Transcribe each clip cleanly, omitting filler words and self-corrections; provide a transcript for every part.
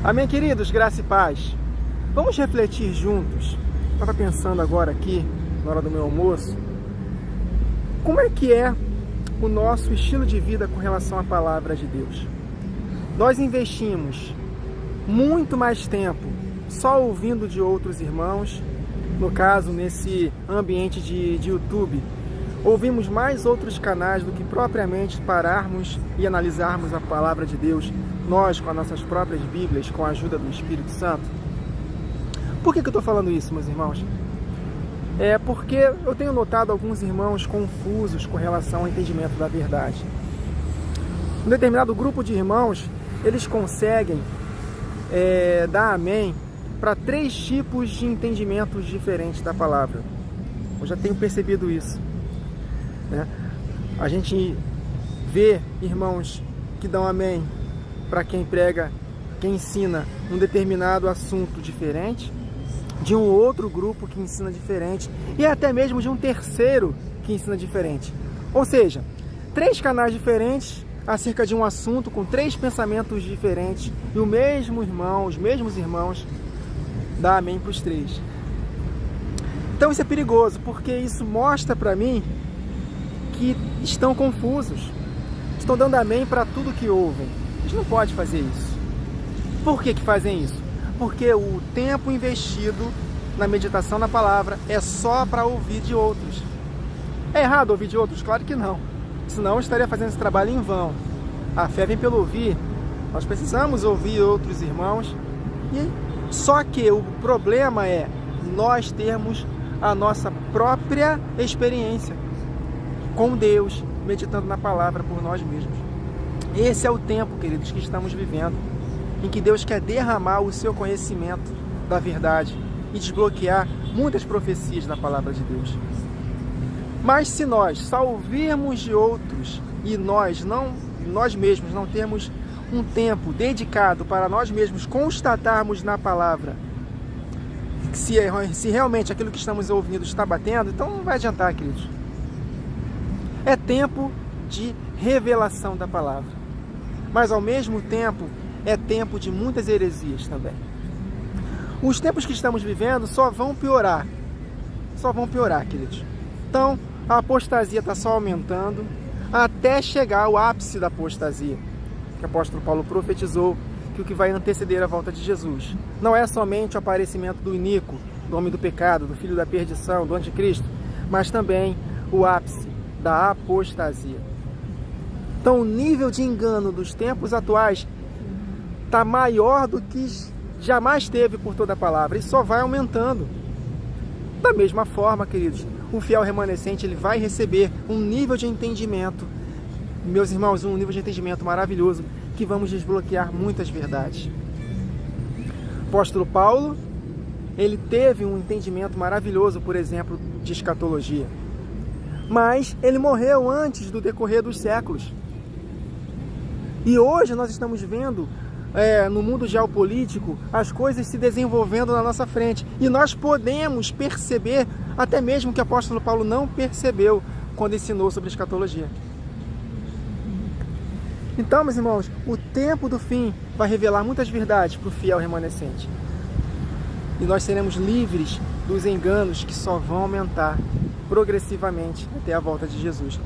Amém, queridos? Graça e paz. Vamos refletir juntos. Estava pensando agora aqui, na hora do meu almoço, como é que é o nosso estilo de vida com relação à palavra de Deus. Nós investimos muito mais tempo só ouvindo de outros irmãos, no caso, nesse ambiente de YouTube. Ouvimos mais outros canais do que propriamente pararmos e analisarmos a palavra de Deus, nós com as nossas próprias Bíblias, com a ajuda do Espírito Santo. Por que eu estou falando isso, meus irmãos? É porque eu tenho notado alguns irmãos confusos com relação ao entendimento da verdade. Um determinado grupo de irmãos, eles conseguem dar amém para 3 tipos de entendimentos diferentes da palavra. Eu já tenho percebido isso. A gente vê irmãos que dão amém para quem prega, quem ensina um determinado assunto diferente, de um outro grupo que ensina diferente, e até mesmo de um terceiro que ensina diferente. Ou seja, 3 canais diferentes acerca de um assunto com 3 pensamentos diferentes, e o mesmo irmão, os mesmos irmãos dá amém para os 3. Então isso é perigoso, porque isso mostra para mim que estão confusos, estão dando amém para tudo que ouvem. A gente não pode fazer isso. Por que fazem isso? Porque o tempo investido na meditação na palavra é só para ouvir de outros. É errado ouvir de outros? Claro que não. Senão eu estaria fazendo esse trabalho em vão. A fé vem pelo ouvir. Nós precisamos ouvir outros irmãos. Só que o problema é nós termos a nossa própria experiência com Deus, meditando na palavra por nós mesmos. Esse é o tempo, queridos, que estamos vivendo, em que Deus quer derramar o seu conhecimento da verdade e desbloquear muitas profecias da palavra de Deus. Mas se nós só ouvirmos de outros e nós mesmos não termos um tempo dedicado para nós mesmos constatarmos na palavra se realmente aquilo que estamos ouvindo está batendo, então não vai adiantar, queridos. É tempo de revelação da palavra, mas ao mesmo tempo é tempo de muitas heresias também. Os tempos que estamos vivendo só vão piorar, queridos. Então a apostasia está só aumentando até chegar ao ápice da apostasia, que o apóstolo Paulo profetizou que o que vai anteceder a volta de Jesus não é somente o aparecimento do iníquo, do homem do pecado, do filho da perdição, do anticristo, mas também o ápice da apostasia. Então o nível de engano dos tempos atuais está maior do que jamais teve por toda a palavra, e só vai aumentando. Da mesma forma, queridos, o fiel remanescente ele vai receber um nível de entendimento, meus irmãos, um nível de entendimento maravilhoso, que vamos desbloquear muitas verdades. O apóstolo Paulo, ele teve um entendimento maravilhoso, por exemplo, de escatologia. Mas ele morreu antes do decorrer dos séculos. E hoje nós estamos vendo, no mundo geopolítico, as coisas se desenvolvendo na nossa frente. E nós podemos perceber, até mesmo que o apóstolo Paulo não percebeu quando ensinou sobre escatologia. Então, meus irmãos, o tempo do fim vai revelar muitas verdades para o fiel remanescente. E nós seremos livres dos enganos que só vão aumentar progressivamente até a volta de Jesus.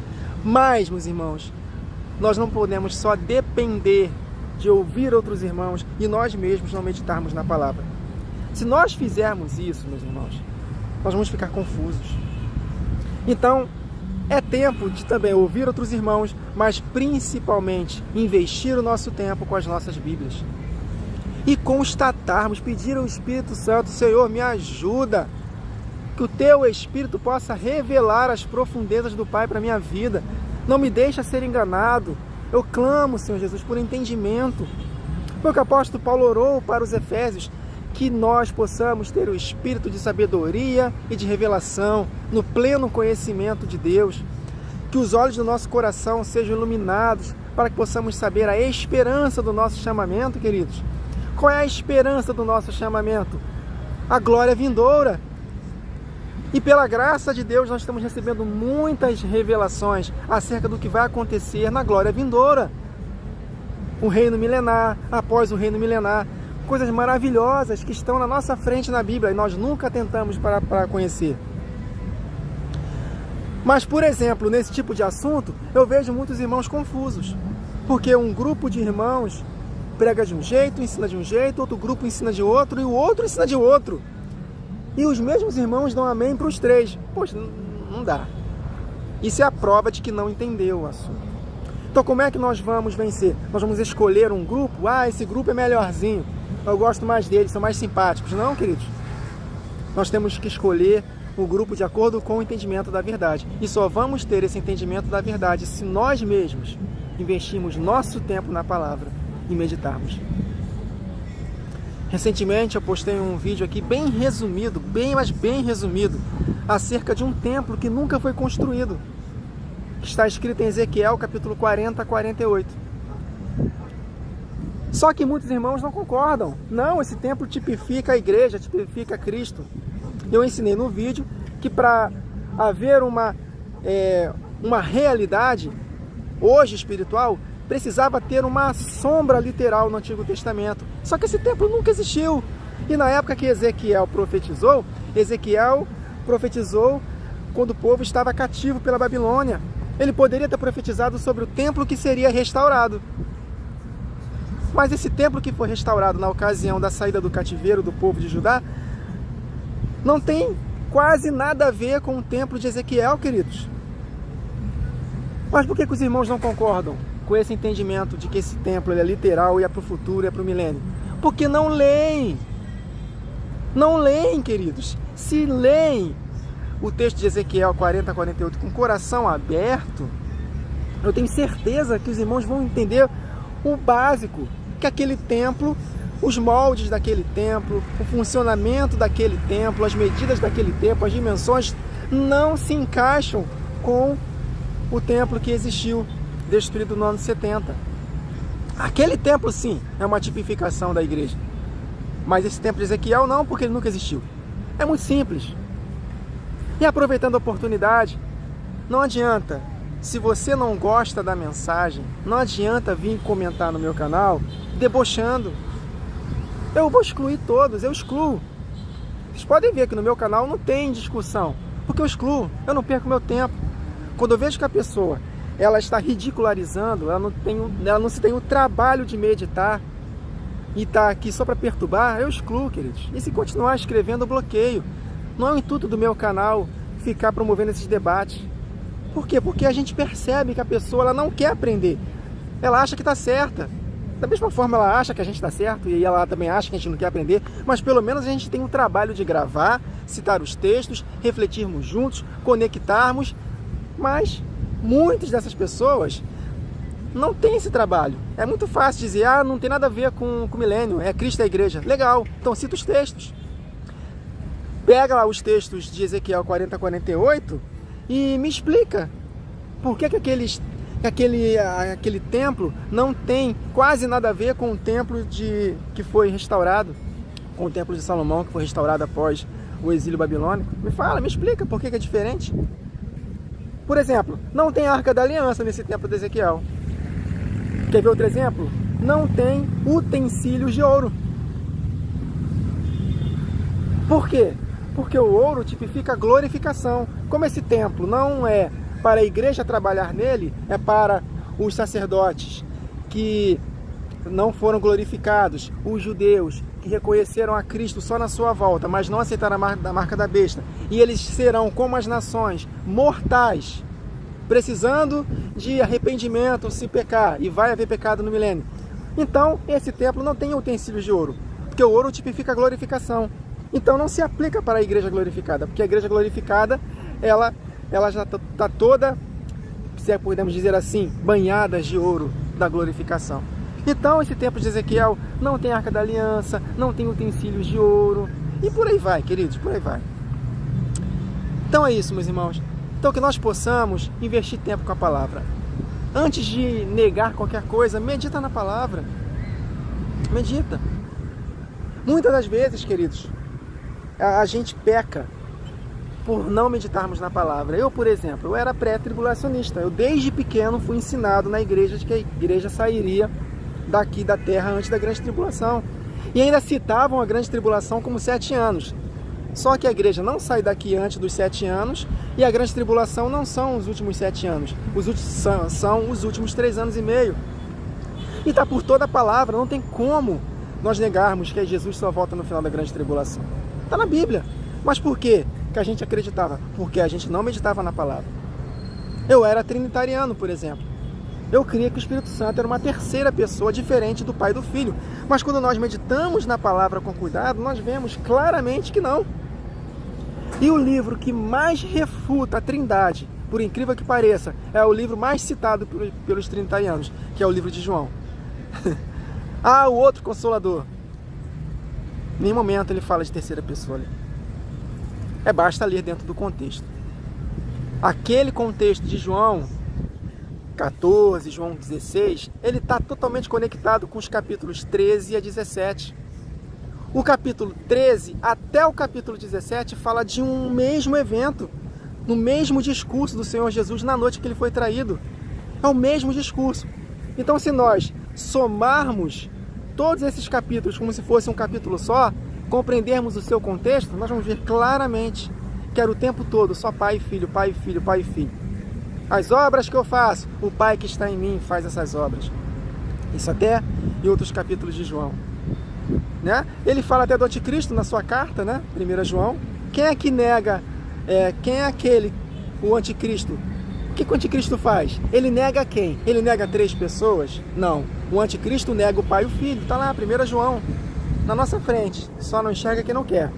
Mas, meus irmãos, nós não podemos só depender de ouvir outros irmãos e nós mesmos não meditarmos na palavra. Se nós fizermos isso, meus irmãos, nós vamos ficar confusos. Então, é tempo de também ouvir outros irmãos, mas principalmente investir o nosso tempo com as nossas Bíblias. E constatarmos, pedir ao Espírito Santo: Senhor, me ajuda, que o Teu Espírito possa revelar as profundezas do Pai para a minha vida. Não me deixa ser enganado. Eu clamo, Senhor Jesus, por entendimento. Foi o que o apóstolo Paulo orou para os Efésios, que nós possamos ter o espírito de sabedoria e de revelação, no pleno conhecimento de Deus. Que os olhos do nosso coração sejam iluminados, para que possamos saber a esperança do nosso chamamento, queridos. Qual é a esperança do nosso chamamento? A glória vindoura. E pela graça de Deus nós estamos recebendo muitas revelações acerca do que vai acontecer na glória vindoura. O reino milenar, após o reino milenar, coisas maravilhosas que estão na nossa frente na Bíblia e nós nunca tentamos para conhecer. Mas, por exemplo, nesse tipo de assunto, eu vejo muitos irmãos confusos, porque um grupo de irmãos prega de um jeito, ensina de um jeito, outro grupo ensina de outro e o outro ensina de outro. E os mesmos irmãos dão amém para os três. Poxa, não dá. Isso é a prova de que não entendeu o assunto. Então, como é que nós vamos vencer? Nós vamos escolher um grupo? Ah, esse grupo é melhorzinho, eu gosto mais deles, são mais simpáticos. Não, queridos. Nós temos que escolher o grupo de acordo com o entendimento da verdade. E só vamos ter esse entendimento da verdade se nós mesmos investirmos nosso tempo na palavra e meditarmos. Recentemente eu postei um vídeo aqui bem resumido, bem resumido, acerca de um templo que nunca foi construído, que está escrito em Ezequiel capítulo 40 a 48. Só que muitos irmãos não concordam. Não, esse templo tipifica a igreja, tipifica Cristo. Eu ensinei no vídeo que para haver uma realidade hoje espiritual, precisava ter uma sombra literal no Antigo Testamento. Só que esse templo nunca existiu. E na época que Ezequiel profetizou quando o povo estava cativo pela Babilônia. Ele poderia ter profetizado sobre o templo que seria restaurado. Mas esse templo que foi restaurado na ocasião da saída do cativeiro do povo de Judá não tem quase nada a ver com o templo de Ezequiel, queridos. Mas por que os irmãos não concordam com esse entendimento de que esse templo ele é literal e é para o futuro, é para o milênio? Porque não leem. Não leem, queridos. Se leem o texto de Ezequiel 40 a 48 com o coração aberto, eu tenho certeza que os irmãos vão entender o básico, que aquele templo, os moldes daquele templo, o funcionamento daquele templo, as medidas daquele templo, as dimensões, não se encaixam com o templo que existiu, destruído no ano 70. Aquele templo, sim, é uma tipificação da igreja. Mas esse templo de Ezequiel não, porque ele nunca existiu. É muito simples. E aproveitando a oportunidade, não adianta, se você não gosta da mensagem, não adianta vir comentar no meu canal debochando. Eu vou excluir todos, eu excluo. Vocês podem ver que no meu canal não tem discussão, porque eu excluo, eu não perco meu tempo. Quando eu vejo que a pessoa ela está ridicularizando, ela não se tem o trabalho de meditar e está aqui só para perturbar, eu excluo, queridos. E se continuar escrevendo, eu bloqueio. Não é o intuito do meu canal ficar promovendo esses debates. Por quê? Porque a gente percebe que a pessoa ela não quer aprender. Ela acha que está certa. Da mesma forma ela acha que a gente está certo e ela também acha que a gente não quer aprender, mas pelo menos a gente tem o trabalho de gravar, citar os textos, refletirmos juntos, conectarmos. Mas muitas dessas pessoas não têm esse trabalho. É muito fácil dizer, não tem nada a ver com o milênio, é Cristo e a igreja. Legal, então cita os textos. Pega lá os textos de Ezequiel 40 a 48 e me explica por que aquele templo não tem quase nada a ver com o templo que foi restaurado, com o templo de Salomão que foi restaurado após o exílio babilônico. Me explica por que é diferente. Por exemplo, não tem Arca da Aliança nesse templo de Ezequiel. Quer ver outro exemplo? Não tem utensílios de ouro. Por quê? Porque o ouro tipifica a glorificação. Como esse templo não é para a igreja trabalhar nele, é para os sacerdotes que não foram glorificados, os judeus que reconheceram a Cristo só na sua volta, mas não aceitaram a marca da besta, e eles serão como as nações, mortais, precisando de arrependimento se pecar, e vai haver pecado no milênio. Então, esse templo não tem utensílios de ouro, porque o ouro tipifica a glorificação. Então não se aplica para a igreja glorificada, porque a igreja glorificada, ela já está toda, se podemos dizer assim, banhada de ouro da glorificação. Então esse templo de Ezequiel não tem Arca da Aliança, não tem utensílios de ouro, e por aí vai, queridos, por aí vai. Então é isso, meus irmãos. Então que nós possamos investir tempo com a palavra. Antes de negar qualquer coisa, medita na palavra. Medita. Muitas das vezes, queridos, a gente peca por não meditarmos na palavra. Eu, por exemplo, eu era pré-tribulacionista. Eu desde pequeno fui ensinado na igreja de que a igreja sairia daqui da terra antes da grande tribulação. E ainda citavam a grande tribulação como 7 anos. Só que a igreja não sai daqui antes dos 7 anos e a grande tribulação não são os últimos 7 anos. São os últimos 3 anos e meio. E está por toda a palavra, não tem como nós negarmos que Jesus só volta no final da grande tribulação. Está na Bíblia. Mas por quê que a gente acreditava? Porque a gente não meditava na palavra. Eu era trinitariano, por exemplo. Eu cria que o Espírito Santo era uma terceira pessoa diferente do Pai e do Filho. Mas quando nós meditamos na palavra com cuidado, nós vemos claramente que não. E o livro que mais refuta a Trindade, por incrível que pareça, é o livro mais citado pelos trinitarianos, que é o livro de João. O outro Consolador. Em nenhum momento ele fala de terceira pessoa ali. Basta ler dentro do contexto. Aquele contexto de João 14, João 16, ele está totalmente conectado com os capítulos 13 a 17. O capítulo 13 até o capítulo 17 fala de um mesmo evento, no mesmo discurso do Senhor Jesus na noite que ele foi traído. É o mesmo discurso. Então, se nós somarmos todos esses capítulos como se fosse um capítulo só, compreendermos o seu contexto, nós vamos ver claramente que era o tempo todo só pai e filho, pai e filho, pai e filho. As obras que eu faço, o Pai que está em mim faz essas obras. Isso até em outros capítulos de João. Né? Ele fala até do anticristo na sua carta, né? 1 João. Quem é que nega, quem é aquele, o anticristo? O que o anticristo faz? Ele nega quem? Ele nega 3 pessoas? Não. O anticristo nega o Pai e o Filho. Está lá, 1 João, na nossa frente. Só não enxerga quem não quer.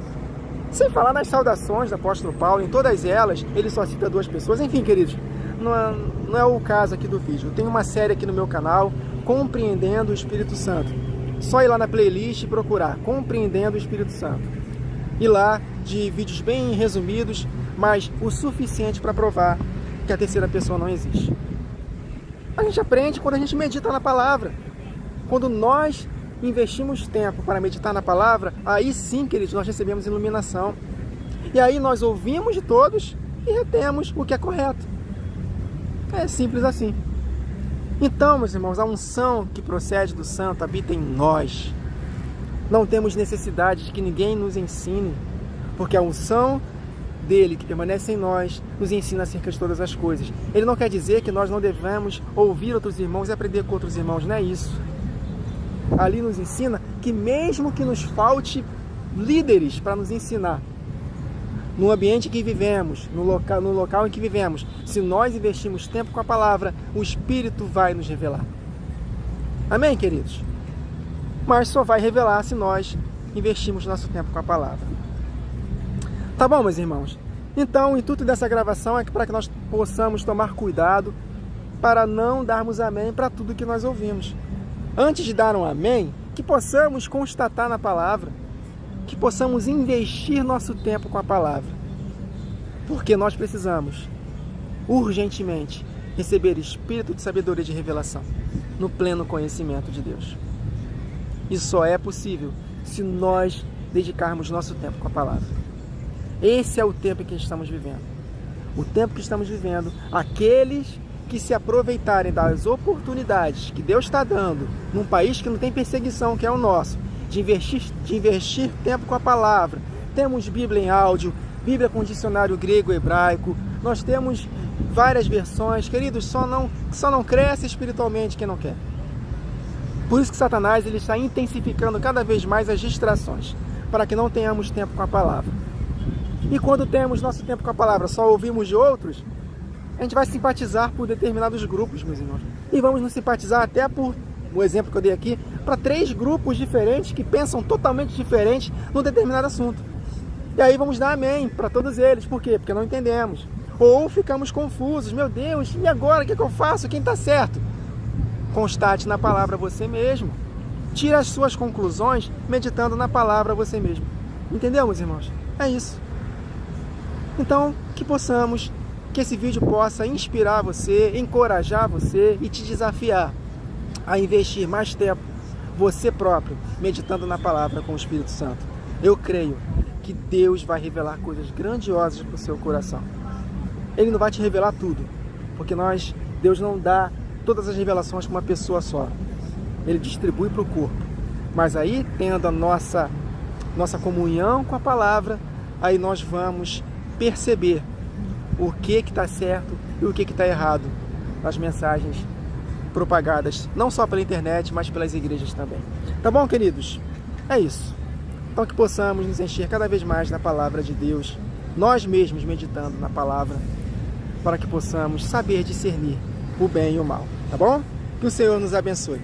Sem falar nas saudações do apóstolo Paulo, em todas elas, ele só cita 2 pessoas. Enfim, queridos, não é o caso aqui do vídeo. Eu tenho uma série aqui no meu canal, Compreendendo o Espírito Santo. Só ir lá na playlist e procurar Compreendendo o Espírito Santo. E lá de vídeos bem resumidos, mas o suficiente para provar que a terceira pessoa não existe. A gente aprende quando a gente medita na palavra. Quando nós investimos tempo para meditar na palavra, aí sim, queridos, nós recebemos iluminação. E aí nós ouvimos de todos e retemos o que é correto. É simples assim. Então, meus irmãos, a unção que procede do Santo habita em nós. Não temos necessidade de que ninguém nos ensine, porque a unção dele que permanece em nós nos ensina acerca de todas as coisas. Ele não quer dizer que nós não devemos ouvir outros irmãos e aprender com outros irmãos, não é isso. Ali nos ensina que mesmo que nos falte líderes para nos ensinar, no ambiente em que vivemos, no local em que vivemos, se nós investirmos tempo com a palavra, o Espírito vai nos revelar. Amém, queridos? Mas só vai revelar se nós investirmos nosso tempo com a palavra. Tá bom, meus irmãos? Então, o intuito dessa gravação é para que nós possamos tomar cuidado para não darmos amém para tudo que nós ouvimos. Antes de dar um amém, que possamos constatar na palavra, que possamos investir nosso tempo com a palavra. Porque nós precisamos, urgentemente, receber espírito de sabedoria e de revelação, no pleno conhecimento de Deus. Isso só é possível se nós dedicarmos nosso tempo com a palavra. Esse é o tempo em que estamos vivendo. O tempo que estamos vivendo, aqueles que se aproveitarem das oportunidades que Deus está dando num país que não tem perseguição, que é o nosso, de investir tempo com a palavra. Temos Bíblia em áudio, Bíblia com dicionário grego-hebraico, nós temos várias versões. Queridos, só não cresce espiritualmente quem não quer. Por isso que Satanás ele está intensificando cada vez mais as distrações, para que não tenhamos tempo com a palavra. E quando temos nosso tempo com a palavra, só ouvimos de outros, a gente vai simpatizar por determinados grupos, meus irmãos. E vamos nos simpatizar até por, o exemplo que eu dei aqui, para 3 grupos diferentes que pensam totalmente diferente num determinado assunto. E aí vamos dar amém para todos eles. Por quê? Porque não entendemos. Ou ficamos confusos. Meu Deus, e agora? O que eu faço? Quem está certo? Constate na palavra você mesmo. Tire as suas conclusões meditando na palavra você mesmo. Entendeu, meus irmãos? É isso. Então, que esse vídeo possa inspirar você, encorajar você e te desafiar a investir mais tempo, você próprio, meditando na palavra com o Espírito Santo. Eu creio que Deus vai revelar coisas grandiosas para o seu coração. Ele não vai te revelar tudo, porque Deus não dá todas as revelações para uma pessoa só. Ele distribui para o corpo. Mas aí, tendo a nossa comunhão com a palavra, aí nós vamos perceber o que está certo e o que está errado nas mensagens propagadas, não só pela internet, mas pelas igrejas também. Tá bom, queridos? É isso. Então que possamos nos encher cada vez mais da palavra de Deus, nós mesmos meditando na palavra, para que possamos saber discernir o bem e o mal. Tá bom? Que o Senhor nos abençoe.